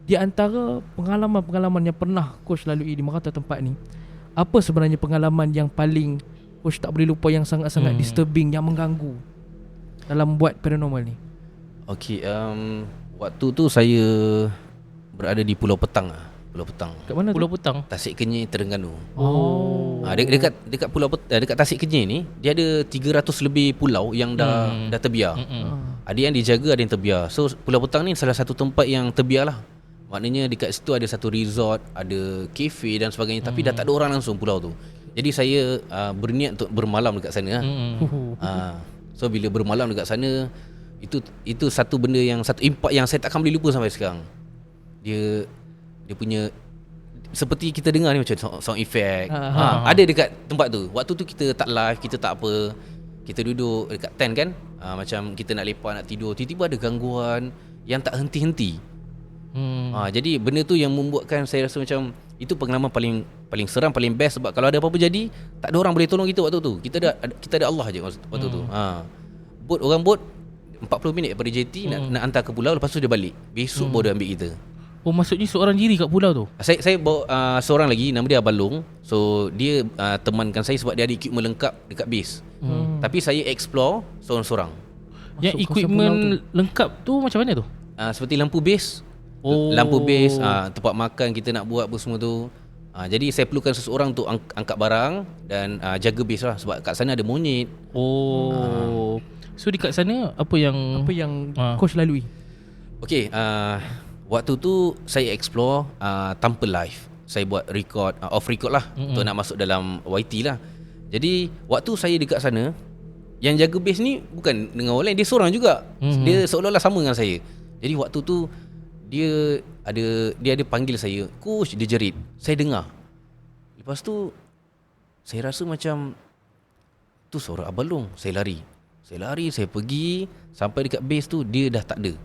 di antara pengalaman-pengalaman yang pernah coach lalui di Merata tempat ni, apa sebenarnya pengalaman yang paling coach tak boleh lupa, yang sangat-sangat disturbing, yang mengganggu dalam buat paranormal ni? Okay, waktu tu saya berada di Pulau Petang. Pulau Petang. Kat mana Pulau tu? Petang. Tasik Kenyir, Terengganu. Dekat Pulau dekat Tasik Kenyir ni, dia ada 300 lebih pulau yang dah terbiar. Ada yang dijaga, ada yang terbiar. So Pulau Petang ni salah satu tempat yang terbiar lah. Maknanya dekat situ ada satu resort, ada kafe dan sebagainya, tapi dah tak ada orang langsung pulau tu. Jadi saya berniat untuk bermalam dekat sana. So bila bermalam dekat sana, itu satu benda yang, satu impak yang saya takkan boleh lupa sampai sekarang. Dia punya, seperti kita dengar ni macam sound effect. Ada dekat tempat tu. Waktu tu kita tak live, kita tak apa. Kita duduk dekat tent kan, macam kita nak lepak, nak tidur, tiba-tiba ada gangguan yang tak henti-henti. Jadi benda tu yang membuatkan saya rasa macam itu pengalaman paling seram, paling best. Sebab kalau ada apa-apa jadi, tak ada orang boleh tolong kita waktu tu. Kita ada Allah je waktu tu. Orang bot 40 minit daripada JT nak hantar ke pulau, lepas tu dia balik. Besok baru dia ambil kita. Oh, maksudnya seorang diri kat pulau tu? Saya bawa seorang lagi, nama dia Abang Long. So dia temankan saya sebab dia ada equipment lengkap dekat base. Tapi saya explore seorang-seorang. Yang equipment lengkap tu macam mana tu? Seperti lampu base. Lampu base, tempat makan kita nak buat apa semua tu. Jadi saya perlukan seseorang untuk angkat barang dan jaga base lah. Sebab kat sana ada monyet. So dekat sana apa yang coach lalui? Okay, waktu tu saya explore tanpa live. Saya buat record, off record lah, untuk nak masuk dalam YT lah. Jadi waktu saya dekat sana, yang jaga base ni bukan dengan orang lain, dia seorang juga. Dia seolah-olah sama dengan saya. Jadi waktu tu dia ada panggil saya, coach, dia jerit. Saya dengar. Lepas tu saya rasa macam tu suara Abang Long. Saya lari, saya pergi sampai dekat base tu, dia dah tak ada.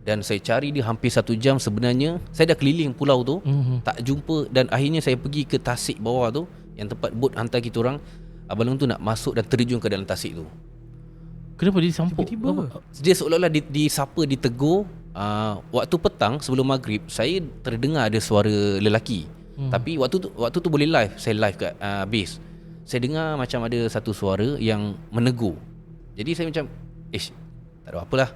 Dan saya cari dia hampir 1 jam sebenarnya. Saya dah keliling pulau tu, tak jumpa. Dan akhirnya saya pergi ke tasik bawah tu, yang tempat bot hantar kita orang. Abang Long tu nak masuk dan terjun ke dalam tasik tu. Kenapa dia sampuk? Tiba-tiba Dia seolah-olah disapa, ditegur. Waktu petang sebelum maghrib, saya terdengar ada suara lelaki. Tapi waktu tu boleh live. Saya live kat base. Saya dengar macam ada satu suara yang menegur. Jadi saya macam tak ada apalah.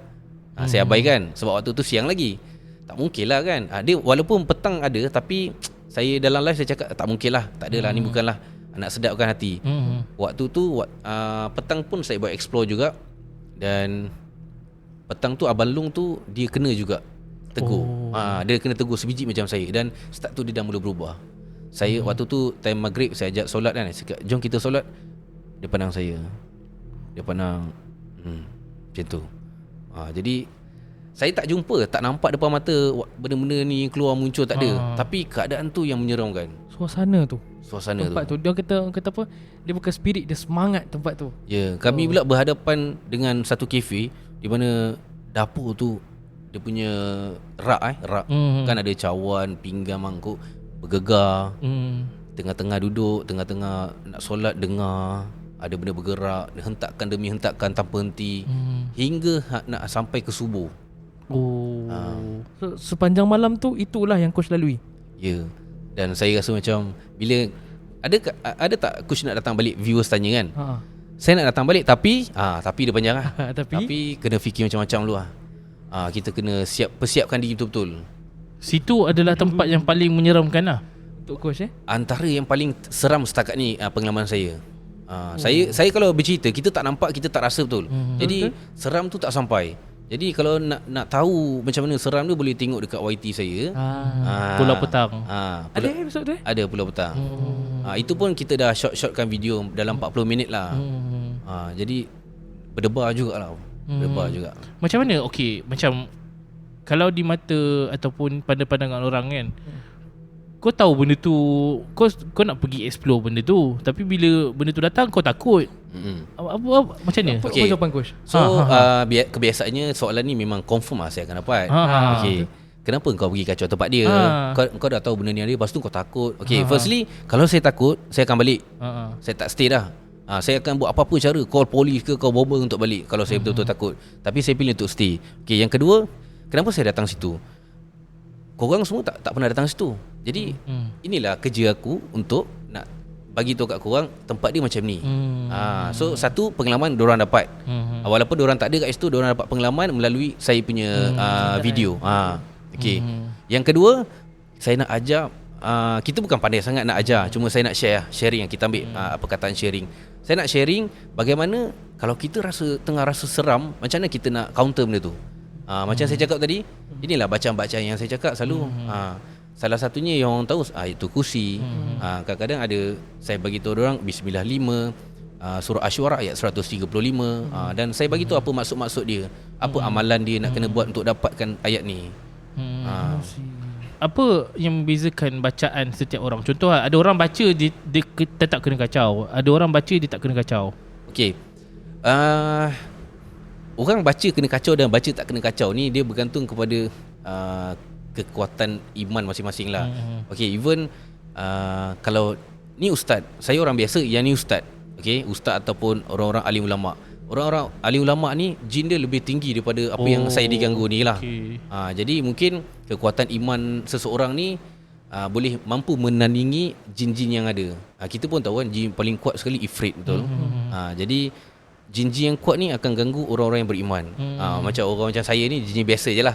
Saya abaikan. Sebab waktu tu siang lagi, tak mungkin lah kan. Dia walaupun petang ada, tapi saya dalam live saya cakap tak mungkin lah, tak adalah, ni bukanlah, nak sedapkan hati. Waktu tu petang pun saya buat explore juga. Dan petang tu Abang Long tu dia kena juga tegur. Dia kena tegur sebiji macam saya. Dan start tu dia dah mula berubah. Saya waktu tu time maghrib, saya ajak solat kan. Saya cakap, jom kita solat. Dia pandang saya. Dia pandang macam tu. Jadi saya tak jumpa, tak nampak depan mata benda-benda ni keluar muncul, tak ada. Tapi keadaan tu yang menyeramkan. Suasana tu, tempat tu. Dia kata apa, dia bukan spirit, dia semangat tempat tu. Ya, kami pula berhadapan dengan satu kafe di mana dapur tu dia punya rak kan ada cawan, pinggan, mangkuk bergegar. Tengah-tengah duduk, tengah-tengah nak solat, dengar ada benda bergerak, hentakan demi hentakan tanpa henti, hingga nak sampai ke subuh. So, sepanjang malam tu itulah yang coach lalui. Ya. Dan saya rasa macam, bila ada tak coach nak datang balik, viewers tanya kan. Saya nak datang balik, tapi dia panjang lah. Tapi kena fikir macam-macam dulu lah. Kita kena persiapkan diri betul-betul. Situ adalah tempat yang paling menyeramkan lah untuk coach antara yang paling seram setakat ni pengalaman saya. Saya kalau bercerita, kita tak nampak, kita tak rasa betul. Jadi seram tu tak sampai. Jadi kalau nak tahu macam mana seram tu, boleh tengok dekat YT saya. Pulau Petang. Ada episod tu? Ada Pulau Petang. Itu pun kita dah shotkan video dalam 40 minit lah. Jadi berdebar jugalah. Berdebar juga. Macam mana? Okey, macam kalau di mata ataupun pandangan orang kan, kau tahu benda tu, kau nak pergi explore benda tu, tapi bila benda tu datang kau takut. Apa macam ni? Okay. Apa jawapan coach? So kebiasaannya soalan ni memang confirm lah saya akan dapat. Okay, kenapa kau pergi kacau tempat dia? Kau dah tahu benda ni ada, lepas tu kau takut. Okay, firstly, kalau saya takut, saya akan balik. Saya tak stay dah. Saya akan buat apa-apa cara, call polis ke, call bomber untuk balik kalau saya betul-betul takut. Tapi saya pilih untuk stay. Okay, yang kedua, kenapa saya datang situ? korang semua tak pernah datang situ. Jadi inilah kerja aku untuk nak bagi tahu kat korang tempat dia macam ni. So satu pengalaman diorang dapat. Walaupun diorang tak ada kat situ, diorang dapat pengalaman melalui saya punya video. Okey. Yang kedua, saya nak ajar, kita bukan pandai sangat nak ajar, cuma saya nak sharing, kita ambil perkataan sharing. Saya nak sharing bagaimana kalau kita tengah rasa seram, macam mana kita nak counter benda tu. Macam saya cakap tadi, inilah bacaan-bacaan yang saya cakap selalu. Salah satunya yang orang tahu itu kursi. Kadang-kadang ada saya bagi tahu orang Bismillah 5, surah Asy-Syu'ara ayat 135, dan saya bagi tahu apa maksud-maksud dia, apa amalan dia nak kena buat untuk dapatkan ayat ni. Apa yang membezakan bacaan setiap orang? Contoh ada orang baca dia tetap kena kacau, ada orang baca dia tak kena kacau. Okey. Orang baca kena kacau dan baca tak kena kacau ni dia bergantung kepada kekuatan iman masing-masing lah. Okey, even kalau ni ustaz, saya orang biasa, yang ni ustaz. Okey, ustaz ataupun orang-orang alim ulama. Orang-orang alim ulama ni jin dia lebih tinggi daripada apa yang saya diganggu ni lah. Jadi mungkin kekuatan iman seseorang ni boleh mampu menandingi jin-jin yang ada. Kita pun tahu kan jin paling kuat sekali ifrit, betul. Jadi jin-jin yang kuat ni akan ganggu orang-orang yang beriman. Macam orang macam saya ni jin biasa je lah.